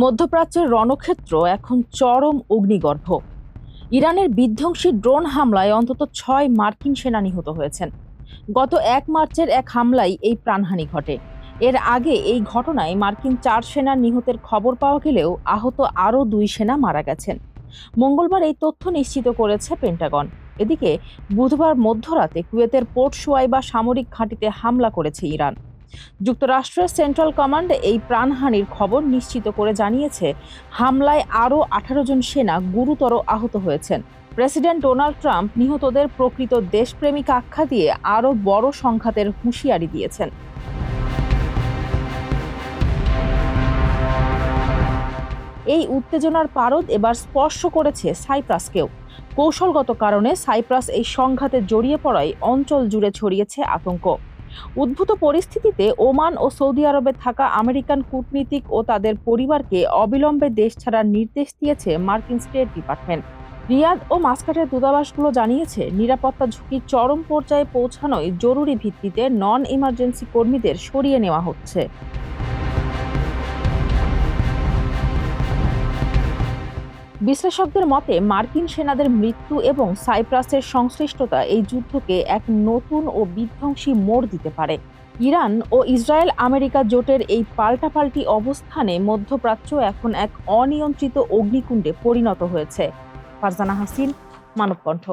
মধ্যপ্রাচ্যের রণক্ষেত্র এখন চরম অগ্নিগর্ভ। ইরানের বিধ্বংসী ড্রোন হামলায় অন্তত ৬ মার্কিন সেনা নিহত হয়েছেন। গত ১ মার্চের এক হামলায় এই প্রাণহানি ঘটে। এর আগে এই ঘটনায় মার্কিন ৪ সেনার নিহতের খবর পাওয়া গেলেও আহত আরও ২ সেনা মারা গেছেন। মঙ্গলবার এই তথ্য নিশ্চিত করেছে পেন্টাগন। এদিকে বুধবার মধ্যরাতে কুয়েতের পোর্ট সুয়াইবা সামরিক ঘাঁটিতে হামলা করেছে ইরান। যুক্তরাষ্ট্রের সেন্ট্রাল কমান্ড এই প্রাণহানির খবর নিশ্চিত করে জানিয়েছে, হামলায় আরও ১৮ জন সেনা গুরুতর আহত হয়েছেন। প্রেসিডেন্ট ডোনাল্ড ট্রাম্প নিহতদের প্রকৃত দেশপ্রেমিক আখ্যা দিয়ে আরও বড় সংঘাতের হুঁশিয়ারি দিয়েছেন। এই উত্তেজনার পারদ এবার স্পর্শ করেছে সাইপ্রাসকেও। কৌশলগত কারণে সাইপ্রাস এই সংঘাতে জড়িয়ে পড়ায় অঞ্চল জুড়ে ছড়িয়েছে আতঙ্ক। উদ্ভূত পরিস্থিতিতে ওমান ও সৌদি আরবে থাকা আমেরিকান কূটনীতিক ও তাদের পরিবারকে অবিলম্বে দেশ ছাড়ার নির্দেশ দিয়েছে মার্কিন স্টেট ডিপার্টমেন্ট। রিয়াদ ও মাস্কাটের দূতাবাসগুলো জানিয়েছে, নিরাপত্তা ঝুঁকি চরম পর্যায়ে পৌঁছানোয় জরুরি ভিত্তিতে নন ইমার্জেন্সি কর্মীদের সরিয়ে নেওয়া হচ্ছে। বিশ্লেষকদের মতে, মার্কিন সেনাদের মৃত্যু এবং সাইপ্রাসের সংশ্লিষ্টতা এই যুদ্ধকে এক নতুন ও বিধ্বংসী মোড় দিতে পারে। ইরান ও ইসরায়েল আমেরিকা জোটের এই পাল্টাপাল্টি অবস্থানে মধ্যপ্রাচ্য এখন এক অনিয়ন্ত্রিত অগ্নিকুণ্ডে পরিণত হয়েছে। ফারজানা হাসিন, মানবকণ্ঠ।